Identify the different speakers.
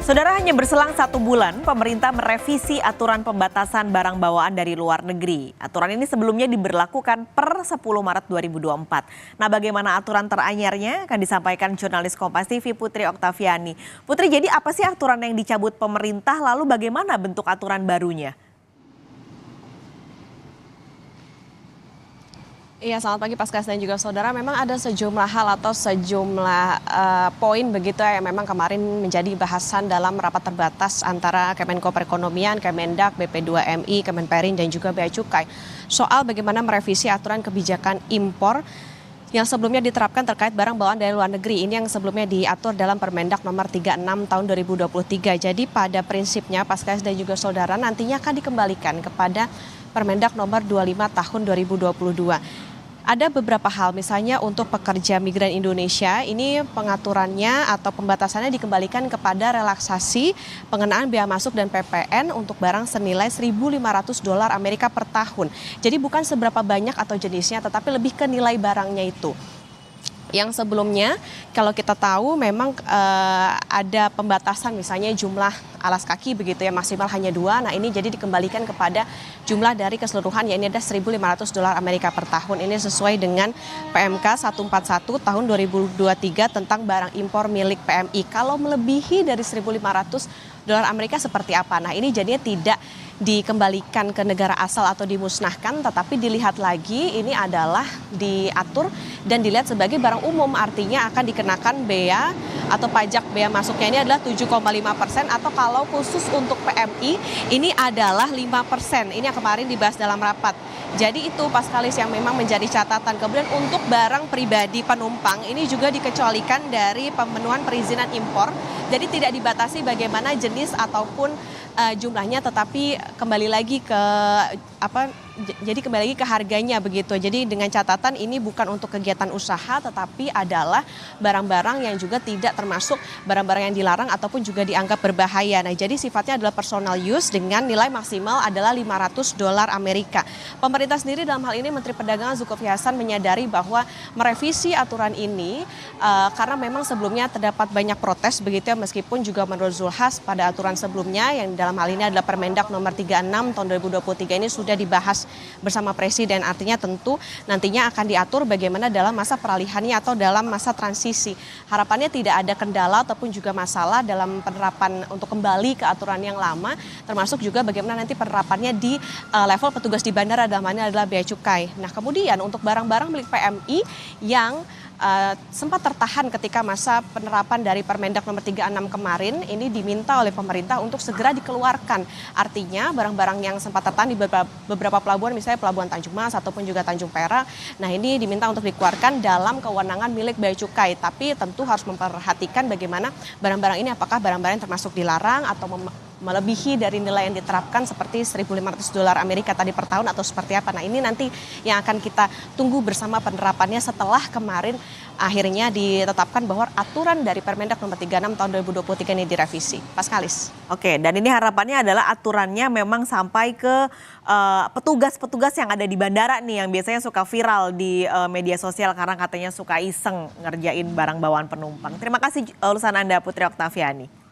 Speaker 1: Saudara, hanya berselang 1 bulan, pemerintah merevisi aturan pembatasan barang bawaan dari luar negeri. Aturan ini sebelumnya diberlakukan per 10 Maret 2024. Nah, bagaimana aturan teranyarnya akan disampaikan jurnalis Kompas TV Putri Oktaviani. Putri, jadi apa sih aturan yang dicabut pemerintah, lalu bagaimana bentuk aturan barunya?
Speaker 2: Iya, selamat pagi Paskas dan juga saudara. Memang ada sejumlah hal atau sejumlah poin begitu ya, yang memang kemarin menjadi bahasan dalam rapat terbatas antara Kemenko Perekonomian, Kemendak, BP2MI, Kemenperin dan juga Bea Cukai soal bagaimana merevisi aturan kebijakan impor yang sebelumnya diterapkan terkait barang bawaan dari luar negeri. Ini yang sebelumnya diatur dalam Permendak nomor 36 tahun 2023. Jadi pada prinsipnya Paskas dan juga saudara nantinya akan dikembalikan kepada Permendak nomor 25 tahun 2022. Ada beberapa hal, misalnya untuk pekerja migran Indonesia, ini pengaturannya atau pembatasannya dikembalikan kepada relaksasi pengenaan bea masuk dan PPN untuk barang senilai $1.500 Amerika per tahun. Jadi bukan seberapa banyak atau jenisnya, tetapi lebih ke nilai barangnya itu. Yang sebelumnya kalau kita tahu memang ada pembatasan misalnya jumlah alas kaki begitu ya, maksimal hanya 2. Nah ini jadi dikembalikan kepada jumlah dari keseluruhan, ya ini ada $1.500 Amerika per tahun. Ini sesuai dengan PMK 141 tahun 2023 tentang barang impor milik PMI. Kalau melebihi dari $1.500 Amerika seperti apa? Nah ini jadinya tidak dikembalikan ke negara asal atau dimusnahkan, tetapi dilihat lagi ini adalah diatur dan dilihat sebagai barang umum, artinya akan dikenakan bea atau pajak bea masuknya ini adalah 7,5%, atau kalau khusus untuk PMI ini adalah 5%. Ini yang kemarin dibahas dalam rapat. Jadi itu Paskalis yang memang menjadi catatan. Kemudian untuk barang pribadi penumpang ini juga dikecualikan dari pemenuhan perizinan impor. Jadi tidak dibatasi bagaimana jenis ataupun jumlahnya, tetapi kembali lagi ke jadi kembali lagi ke harganya begitu. Jadi dengan catatan ini bukan untuk kegiatan usaha, tetapi adalah barang-barang yang juga tidak termasuk barang-barang yang dilarang ataupun juga dianggap berbahaya. Nah, jadi sifatnya adalah personal use dengan nilai maksimal adalah $500 Amerika. Pemerintah sendiri dalam hal ini Menteri Perdagangan Zulkifli Hasan menyadari bahwa merevisi aturan ini karena memang sebelumnya terdapat banyak protes begitu ya, meskipun juga menurut Zulhas pada aturan sebelumnya yang dalam hal ini adalah Permendak nomor 36 tahun 2023 ini sudah dibahas bersama Presiden, artinya tentu nantinya akan diatur bagaimana dalam masa peralihannya atau dalam masa transisi. Harapannya tidak ada kendala ataupun juga masalah dalam penerapan untuk kembali ke aturan yang lama, termasuk juga bagaimana nanti penerapannya di level petugas di bandara, dalam hal ini adalah Bea Cukai. Nah kemudian untuk barang-barang milik PMI yang sempat tertahan ketika masa penerapan dari Permendak nomor 36 kemarin, ini diminta oleh pemerintah untuk segera dikeluarkan. Artinya barang-barang yang sempat tertahan di beberapa pelabuhan, misalnya Pelabuhan Tanjung Mas ataupun juga Tanjung Perak, nah ini diminta untuk dikeluarkan dalam kewenangan milik Bea Cukai. Tapi tentu harus memperhatikan bagaimana barang-barang ini apakah barang-barang yang termasuk dilarang atau melebihi dari nilai yang diterapkan seperti $1.500 Amerika tadi per tahun atau seperti apa. Nah ini nanti yang akan kita tunggu bersama penerapannya setelah kemarin akhirnya ditetapkan bahwa aturan dari Permendak nomor 36 tahun 2023 ini direvisi. Paskalis.
Speaker 1: Oke, dan ini harapannya adalah aturannya memang sampai ke petugas-petugas yang ada di bandara nih, yang biasanya suka viral di media sosial karena katanya suka iseng ngerjain barang bawaan penumpang. Terima kasih ulasan Anda Putri Oktaviani.